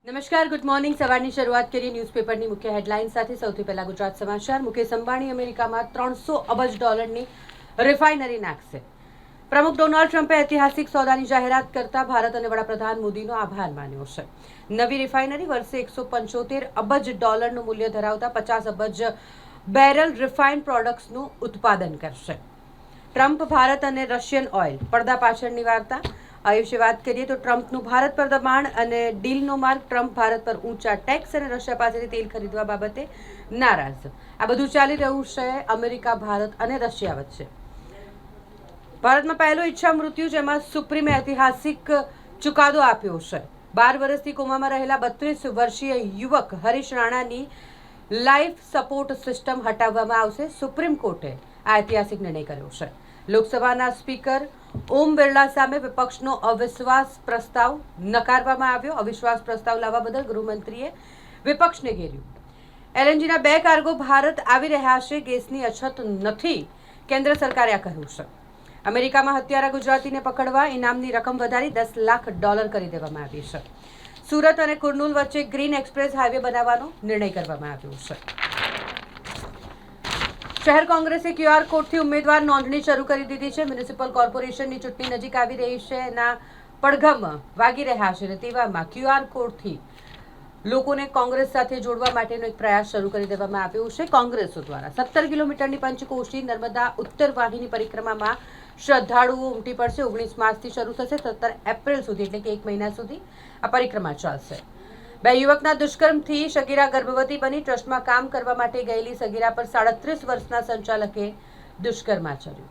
નમસ્કાર, good morning. સવારની શરૂઆત કરીએ ન્યૂઝપેપરની મુખ્ય હેડલાઇન સાથે. સૌથી પહેલા ગુજરાત સમાચાર. મુકેશ અંબાણી અમેરિકામાં $300 અબજ રિફાઇનરી નાખશે. પ્રમુખ ડોનાલ્ડ ટ્રમ્પે ઐતિહાસિક સોદાની જાહેરાત કરતા ભારત અને વડાપ્રધાન મોદીનો આભાર માન્યો છે. નવી રિફાઇનરી વર્ષે $175 અબજ મૂલ્ય ધરાવતા 50 અબજ બેરલ રિફાઇન્ડ પ્રોડક્ટ્સનું ઉત્પાદન કરશે. ટ્રમ્પ, ભારત અને રશિયન ઓઇલ, પડદા પાછળની વાર્તા. આ વિશે વાત કરીએ તો ટ્રમ્પનું ભારત પર દબાણ અને ડીલનો માર્ગ. ટ્રમ્પ ભારત પર ઊંચા ટેક્સ અને રશિયા પાસેથી તેલ ખરીદવા બાબતે નારાજ. આ બધું ચાલી રહ્યું છે અમેરિકા, ભારત અને રશિયા વચ્ચે. ભારતમાં પહેલો ઈચ્છા મૃત્યુ, જેમાં સુપ્રીમે ઐતિહાસિક ચુકાદો આપ્યો છે. 12 વર્ષથી કોમામાં રહેલા 32 વર્ષીય યુવક હરીશ રાણાની લાઈફ સપોર્ટ સિસ્ટમ હટાવવામાં આવશે. સુપ્રીમ કોર્ટે આ ઐતિહાસિક નિર્ણય કર્યો છે. લોકસભાના સ્પીકર ઓમ બિરલા સામે વિપક્ષનો અવિશ્વાસ પ્રસ્તાવ નકારવામાં આવ્યો. અવિશ્વાસ પ્રસ્તાવ લાવવા બદલ ગૃહમંત્રીએ વિપક્ષને ઘેર્યું. એલએનજીના 2 કાર્ગો ભારત આવી રહ્યા છે. ગેસની અછત નથી, કેન્દ્ર સરકારે આ કહ્યું છે. અમેરિકામાં હત્યારા ગુજરાતીને પકડવા ઇનામની રકમ વધારી $10 લાખ કરી દેવામાં આવી છે. સુરત અને કુર્નૂલ વચ્ચે ગ્રીન એક્સપ્રેસ હાઈવે બનાવવાનો નિર્ણય કરવામાં આવ્યો છે. શહેર કોંગ્રેસે ક્યુઆર કોડથી ઉમેદવાર નોંધણી શરૂ કરી દીધી છે. મ્યુનિસિપલ કોર્પોરેશનની ચૂંટણી નજીક આવી રહી છે. એના પડઘમ વાગી રહ્યા છે અને તેવામાં ક્યુઆર કોડથી લોકોને કોંગ્રેસ સાથે જોડવા માટેનો એક પ્રયાસ શરૂ કરી દેવામાં આવ્યો છે કોંગ્રેસો દ્વારા. 17 કિલોમીટરની પંચકોશી નર્મદા ઉત્તર વાહિની પરિક્રમામાં શ્રદ્ધાળુઓ ઉમટી પડશે. 19 માર્ચથી શરૂ થશે. 17 એપ્રિલ સુધી, એટલે કે 1 મહિના સુધી આ પરિક્રમા ચાલશે. 2 યુવકના દુષ્કર્મથી સગીરા ગર્ભવતી બની. ટ્રસ્ટમાં કામ કરવા માટે ગયેલી સગીરા પર 37 વર્ષના સંચાલકે દુષ્કર્મ આચર્યું.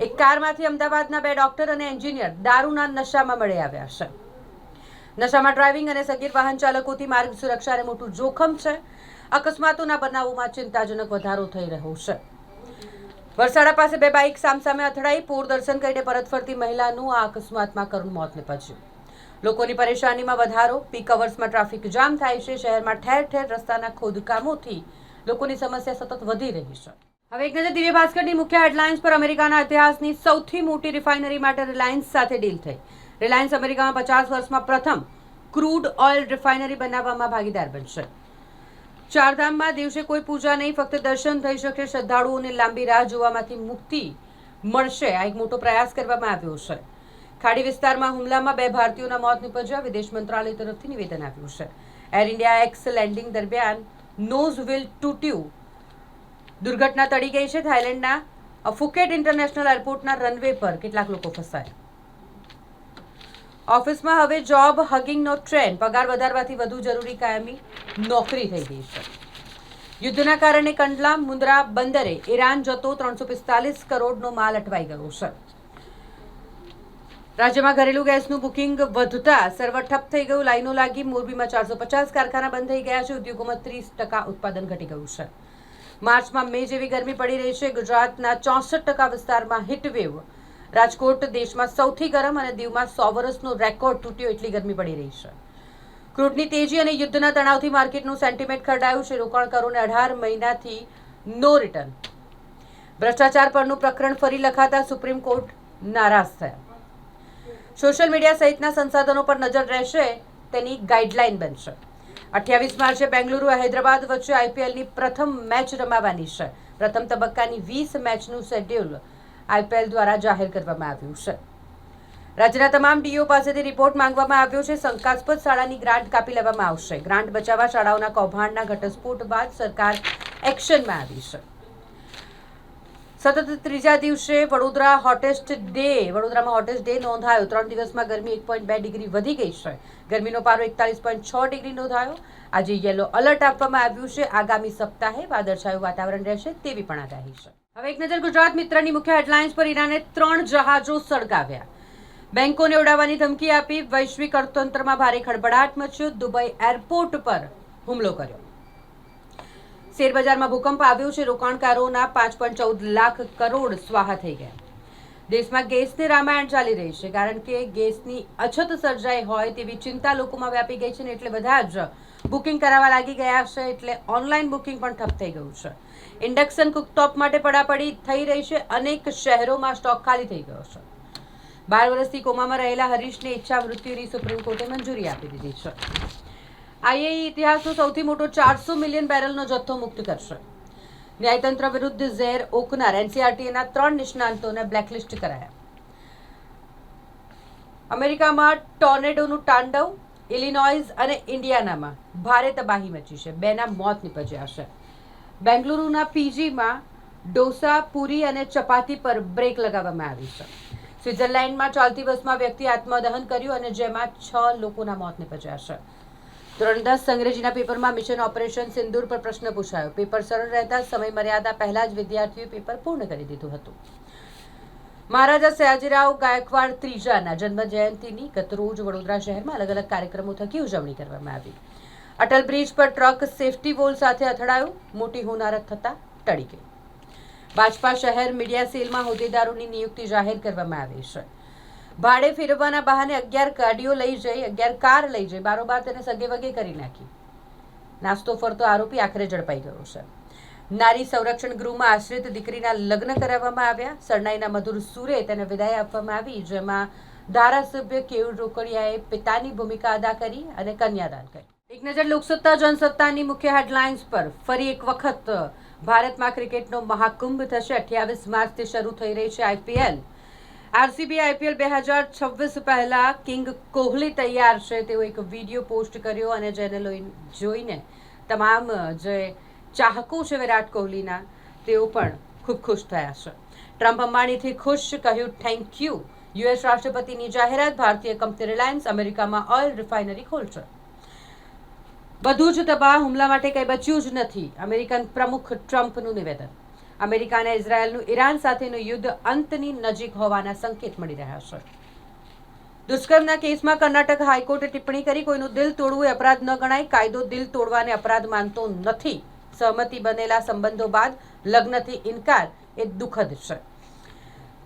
એક કારમાંથી અમદાવાદના 2 ડોક્ટર અને એન્જિનિયર દારૂના નશામાં મળી આવ્યા છે. નશામાં ડ્રાઇવિંગ અને સગીર વાહન ચાલકોથી માર્ગ સુરક્ષાને મોટું જોખમ છે. અકસ્માતોના બનાવોમાં ચિંતાજનક વધારો થઈ રહ્યો છે. વરસાડા પાસે 2 બાઇક સામસામે અથડાઈ. પૂર દર્શન કરીને પરત ફરતી મહિલાનું આ અકસ્માતમાં કરુણ મોત નીપજ્યું. લોકોની પરેશાનીમાં વધારો. પીક અવર્સમાં ટ્રાફિક જામ થાય છે. શહેરમાં ઠેર ઠેર રસ્તાના ખોદકામોથી લોકોની સમસ્યા સતત વધી રહી છે. હવે એક નજર દિવ્ય ભાસ્કરની મુખ્ય હેડલાઇન્સ પર. અમેરિકાના ઇતિહાસની સૌથી મોટી રિફાઇનરી માટે રિલાયન્સ સાથે ડીલ થઈ. રિલાયન્સ અમેરિકામાં 50 વર્ષમાં પ્રથમ ક્રૂડ ઓઇલ રિફાઇનરી બનાવવામાં ભાગીદાર બનશે. ચારધામમાં દિવસે કોઈ પૂજા નહીં, ફક્ત દર્શન થઈ શકે. શ્રદ્ધાળુઓને લાંબી રાહ જોવામાંથી મુક્તિ મળશે. આ એક મોટો પ્રયાસ કરવામાં આવ્યો છે. ખાડી વિસ્તારમાં હુમલામાં 2 ભારતીયોના મોત નીપજ્યા. વિદેશ મંત્રાલય તરફથી નિવેદન આવ્યું છે. એર ઇન્ડિયા એક્સ લેન્ડિંગ દરમિયાન નોઝ વ્હીલ તૂટ્યું. દુર્ઘટના ટળી ગઈ છે. થાઇલેન્ડના ફુકેટ ઇન્ટરનેશનલ એરપોર્ટના રનવે પર કેટલાક લોકો ફસાયા. ઓફિસમાં હવે જોબ હગિંગનો ટ્રેન્ડ. પગાર વધારવાથી વધુ જરૂરી કાયમી નોકરી થઈ ગઈ છે. યુદ્ધના કારણે કંડલા મુન્દ્રા બંદરે ઈરાન જતો 345 કરોડનો માલ અટવાઈ ગયો છે. રાજ્યમાં ઘરેલું ગેસનું બુકિંગ વધતા સર્વર ઠપ થઈ ગયું. લાઈનો લાગી. મોરબીમાં 450 કારખાના બંધ થઈ ગયા છે. ઉદ્યોગોમાં 30% ઉત્પાદન ઘટી ગયું છે. માર્ચમાં મે જેવી ગરમી પડી રહી છે. ગુજરાતના 64% વિસ્તારમાં હીટવેવ. રાજકોટ દેશમાં સૌથી ગરમ અને દીવમાં 100 વર્ષનો રેકોર્ડ તૂટ્યો એટલી ગરમી પડી રહી છે. ક્રૂડની તેજી અને યુદ્ધના તણાવથી માર્કેટનું સેન્ટિમેન્ટ ખરડાયું છે. રોકાણકારોને 18 મહિનાથી નો રિટર્ન. ભ્રષ્ટાચાર પરનું પ્રકરણ ફરી લખાતા સુપ્રીમ કોર્ટ નારાજ થયા. સોશિયલ મીડિયા સહિતના સંસાધનો પર નજર રહેશે, તેની ગાઈડલાઈન બનશે. 28 માર્ચે બેંગલુરુ હૈદરાબાદ વચ્ચે આઈપીએલની પ્રથમ મેચ રમાવાની છે. પ્રથમ તબક્કાની 20 મેચનું શેડ્યુલ આઈપીએલ દ્વારા જાહેર કરવામાં આવ્યું છે. રાજ્યના તમામ ડીઓ પાસેથી રિપોર્ટ માંગવામાં આવ્યો છે. શંકાસ્પદ શાળાની ગ્રાન્ટ કાપી લેવામાં આવશે. ગ્રાન્ટ બચાવવા શાળાઓના કૌભાંડના ઘટસ્ફોટ બાદ સરકાર એક્શનમાં આવી છે. સતત ત્રીજા દિવસે વડોદરામાં હોટેસ્ટ ડે નોંધાયો. 3 દિવસમાં ગરમી 1.2 ડિગ્રી વધી ગઈ છે. ગરમીનો પારો 41.6 ડિગ્રી નોંધાયો. આજે યલો એલર્ટ આપવામાં આવ્યું છે. આગામી સપ્તાહે વાદળછાયું વાતાવરણ રહેશે તેવી પણ આગાહી છે. હવે એક નજર ગુજરાત મિત્રની મુખ્ય હેડલાઇન્સ પર. ઈરાને 3 જહાજો સળગાવ્યા. બેંકોને ઉડાવવાની ધમકી આપી. વૈશ્વિક અર્થતંત્રમાં ભારે ખળભળાટ મચ્યો. દુબઈ એરપોર્ટ પર હુમલો કર્યો. શેરબજારમાં ભૂકંપ આવ્યો છે. રોકાણકારોના 5.14 લાખ કરોડ સ્વાહા થઈ ગયા. દેશમાં ગેસની રામાયણ ચાલી રહી છે, કારણ કે ગેસની અછત સર્જાઈ હોય તેવી ચિંતા લોકોમાં વ્યાપી ગઈ છે ને એટલે બધા જ બુકિંગ કરાવવા લાગી ગયા છે. એટલે ઓનલાઈન બુકિંગ પણ ઠપ થઈ ગયું છે. ઇન્ડક્શન કુકટોપ માટે પડાપડી થઈ રહી છે. અનેક શહેરોમાં સ્ટોક ખાલી થઈ ગયો છે. 12 વર્ષથી કોમામાં રહેલા હરીશને ઈચ્છા મૃત્યુની સુપ્રીમ કોર્ટે મંજૂરી આપી દીધી છે. આઈએઈ ઇતિહાસનો સૌથી મોટો 400 મિલિયન બેરલનો જથ્થો મુક્ત કરશે. ન્યાયતંત્ર વિરુદ્ધ ઝેર ઓકનાર એનસીઆરટીના 3 નિષ્ણાંતોને બ્લેકલિસ્ટ કરાયા. અમેરિકામાં ટોર્નેડોનું તાંડવ. ઇલિનોઇઝ અને ઇન્ડિયાનામાં ભારે તબાહી મચી છે. 2ના મોત નીપજ્યા છે. બેંગલુરુના પીજીમાં ડોસા, પૂરી અને ચપાતી પર બ્રેક લગાવવામાં આવી છે. સ્વિટ્ઝરલેન્ડમાં ચાલતી બસમાં વ્યક્તિ આત્મદહન કર્યું અને જેમાં 6 લોકોના મોત નીપજ્યા છે. ધોરણ 10 અંગ્રેજીના પેપરમાં મિશન ઓપરેશન સિંદૂર પર પ્રશ્ન પૂછાયો. પેપર સરળ રહેતા સમય મર્યાદા પહેલા જ વિદ્યાર્થીઓએ પેપર પૂર્ણ કરી દીધું હતું. મહારાજા સયાજીરાવ ગાયકવાડ ત્રીજાના જન્મ જયંતિની ગતરોજ વડોદરા શહેરમાં અલગ અલગ કાર્યક્રમો થકી ઉજવણી કરવામાં આવી. અટલ બ્રિજ પર ટ્રક સેફટી વોલ સાથે અથડાયું. મોટી હોનારત થતા ટળી ગઈ. ભાજપા શહેર મીડિયા સેલમાં હોદ્દેદારોની નિયુક્તિ જાહેર કરવામાં આવી છે. ભાડે ફેરવવાના બહાને 11 ગાડીઓ લઈ જઈ 11 કાર લઈ જઈ બારોબાર તેને સગેવગે કરી નાખી. નાસ્તો ફરતો આરોપી આખરે ઝડપાઈ ગયો છે. નારી સંરક્ષણ ગૃહમાં આશ્રિત દીકરીના લગ્ન કરાવવામાં આવ્યા. સરનાઈના મધુર સુરે તેને વિદાય આપવામાં આવી, જેમાં ધારાસભ્ય કેયુર રોકડિયાએ પિતાની ભૂમિકા અદા કરી અને કન્યાદાન કરી. એક નજર લોકસત્તા જનસત્તાની મુખ્ય હેડલાઇન્સ પર. ફરી એક વખત ભારતમાં ક્રિકેટનો મહાકુંભ થશે. 28 માર્ચથી શરૂ થઈ રહી છે આઈપીએલ. આરસીબી આઈપીએલ 2026 પહેલા કિંગ કોહલી તૈયાર છે તેવો એક વિડીયો પોસ્ટ કર્યો અને જેને જોઈને તમામ જે ચાહકો છે વિરાટ કોહલીના તેઓ પણ ખૂબ ખુશ થયા છે. ટ્રમ્પ અંબાણીથી ખુશ, કહ્યું થેન્ક યુ. યુએસ રાષ્ટ્રપતિની જાહેરાત. ભારતીય કંપની રિલાયન્સ અમેરિકામાં ઓઇલ રિફાઇનરી ખોલશે. બધું જ તબાહ, હુમલા માટે કંઈ બચ્યું જ નથી. અમેરિકન પ્રમુખ ટ્રમ્પનું નિવેદન. અમેરિકા અને ઇઝરાયેલનું ઈરાન સાથેનું યુદ્ધ અંતની નજીક હોવાના સંકેત મળી રહ્યા છે. દુષ્કર્મના કેસમાં કર્ણાટક હાઈકોર્ટે ટિપ્પણી કરી, કોઈનું દિલ તોડવું એ અપરાધ ન ગણાય. કાયદો દિલ તોડવાને અપરાધ માનતો નથી. સહમતિ બનેલા સંબંધો બાદ લગ્નથી ઇનકાર એ દુઃખદ છે.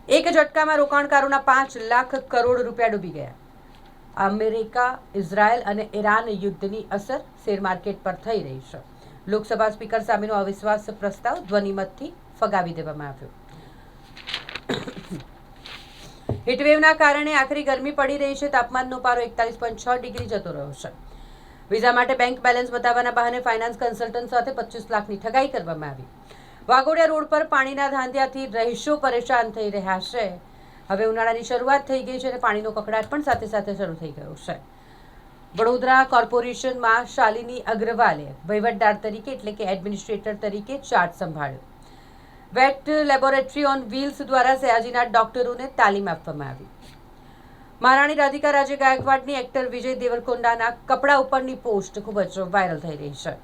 એક ઝટકામાં રોકાણકારોના 5 લાખ કરોડ રૂપિયા ડૂબી ગયા. અમેરિકા, ઇઝરાયલ અને ઈરાન યુદ્ધની અસર શેર માર્કેટ પર થઈ રહી છે. લોકસભા સ્પીકર સામેનો અવિશ્વાસ પ્રસ્તાવ ધ્વનિમતથી ફગાવી દેવામાં આવ્યો. હીટવેવના કારણે આખરી ગરમી પડી રહી છે. તાપમાનનો પારો 41.6 ડિગ્રી જતો રહ્યો છે. વિઝા માટે બેંક બેલેન્સ બતાવવાના બહાને ફાઇનાન્સ કન્સલ્ટન્ટ સાથે 25 લાખની ઠગાઈ કરવામાં આવી. વાઘોડિયા રોડ પર પાણીના ધાંધિયાથી રહીશો પરેશાન થઈ રહ્યા છે. હવે ઉનાળાની શરૂઆત થઈ ગઈ છે અને પાણીનો કકડાટ પણ સાથે સાથે શરૂ થઈ ગયો છે. વડોદરા કોર્પોરેશનમાં શાલિની અગ્રવાલે વહીવટદાર તરીકે એટલે કે એડમિનિસ્ટ્રેટર તરીકે ચાર્જ સંભાળ્યો. વેટ લેબોરેટરી ઓન વ્હીલ્સ દ્વારા સયાજીના ડોક્ટરોને તાલીમ આપવામાં આવી. મહારાણી રાધિકા રાજે ગાયકવાડની એક્ટર વિજય દેવરકોંડાના કપડા ઉપરની પોસ્ટ ખૂબ જ વાયરલ થઈ રહી છે.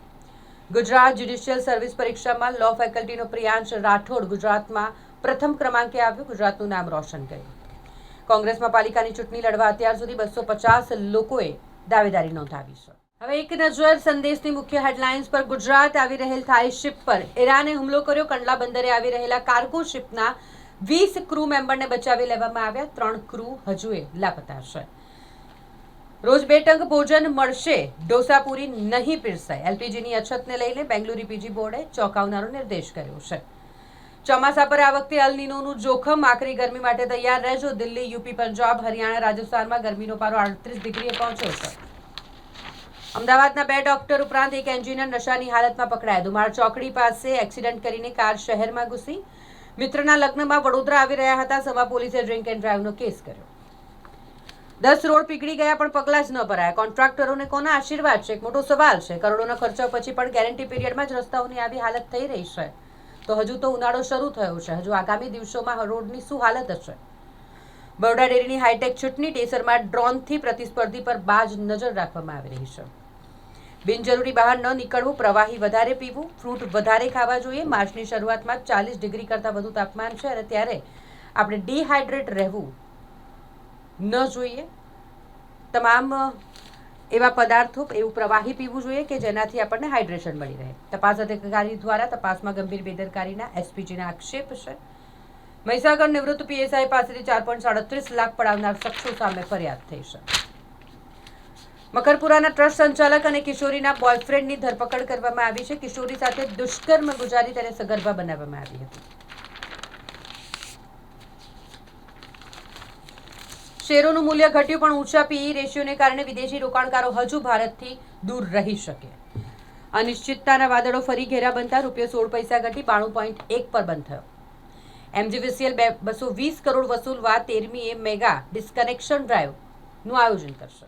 ગુજરાત જ્યુડિશિયલ સર્વિસ પરીક્ષામાં લો ફેકલ્ટીનો પ્રિયાંશ રાઠોડ ગુજરાતમાં પ્રથમ ક્રમાંકે આવ્યો. ગુજરાતનું નામ રોશન કર્યું. કોંગ્રેસમાં પાલિકાની ચૂંટણી લડવા અત્યાર સુધી 250 લોકોએ દાવેદારી નોંધાવી છે. હવે એક નજર સંદેશની મુખ્ય હેડલાઇન્સ પર. ગુજરાત આવી રહેલ થાઈ શિપ પર ઈરાને હુમલો કર્યો. કંડલા બંદરે આવી રહેલા કાર્ગો શિપના 20 ક્રૂ મેમ્બરને બચાવી લેવામાં આવ્યા. 3 ક્રૂ હજુએ લાપતા છે. રોજ 2 ટંક ભોજન મળશે, ડોસાપુરી નહીં પીરસાય. એલપીજીની અછતને લઈને બેંગલુરુ પીજી બોર્ડે ચોંકાવનારો નિર્દેશ કર્યો છે. ચોમાસા પર આ વખતે અલ નીનોનું જોખમ. આખરી ગરમી માટે તૈયાર રહેજો. દિલ્હી, યુપી, પંજાબ, હરિયાણા, રાજસ્થાનમાં ગરમીનો પારો 38 ડિગ્રીએ પહોંચ્યો છે. અમદાવાદના 2 ડોક્ટર ઉપરાંત એક એન્જિનિયર નશાની હાલતમાં પકડાયા. દુમાળ ચોકડી પાસે એક્સિડન્ટ કરીને કાર શહેરમાં ઘૂસી. મિત્રના લગ્નમાં વડોદરા આવી રહ્યા હતા. સમા પોલીસે ડ્રિંક એન્ડ ડ્રાઈવનો કેસ કર્યો. 10 રોડ પીગળી ગયા પણ પગલાં જ ન ભરાયા. કોન્ટ્રાક્ટરોને કોના આશીર્વાદ છે? એક મોટો સવાલ છે. કરોડોના ખર્ચા પછી પણ ગેરંટી પીરિયડમાં જ રસ્તાઓની આવી હાલત થઈ રહી છે તો હજુ તો ઉનાળો શરૂ થયો છે. હજુ આગામી દિવસોમાં રોડની શું હાલત હશે? બરોડા ડેરીની હાઈટેક ચૂંટણી. ટેસરમાં ડ્રોનથી પ્રતિસ્પર્ધી પર બાજ નજર રાખવામાં આવી રહી છે. બિનજરૂરી બહાર ન નીકળવું. પ્રવાહી વધારે પીવું. ફ્રૂટ વધારે ખાવા જોઈએ. માર્ચની શરૂઆતમાં 40 ડિગ્રી કરતાં વધુ તાપમાન છે અને ત્યારે આપણે ડિહાઇડ્રેટ રહેવું ન જોઈએ. તમામ એવા પદાર્થો, એવું પ્રવાહી પીવું જોઈએ કે જેનાથી આપણને હાઇડ્રેશન મળી રહે. તપાસ અધિકારી દ્વારા તપાસમાં ગંભીર બેદરકારીના એસપીજીના આક્ષેપ છે. મહીસાગર નિવૃત્ત પીએસઆઈ પાસેથી 4.37 લાખ પડાવનાર શખ્સો સામે ફરિયાદ થઈ છે. મકરપુરાના ટ્રસ્ટ સંચાલક અને કિશોરીના બોયફ્રેન્ડની ધરપકડ કરવામાં આવી છે. કિશોરી સાથે દુષ્કર્મ ગુજારી તેને સગર્ભા બનાવવામાં આવી હતી. શેરોનું મૂલ્ય ઘટ્યું, પણ ઊંચા પીઈ રેશિયોને કારણે વિદેશી રોકાણકારો હજુ ભારતથી દૂર રહી શકે. અનિશ્ચિતતાના વાદળો ફરી ઘેરા બનતા ₹16 ઘટી 92.1 પર બંધ થયો. MGVCL 220 કરોડ વસૂલવા 13મી મેગા ડિસ્કનેક્શન ડ્રાઈવનું આયોજન કરશે.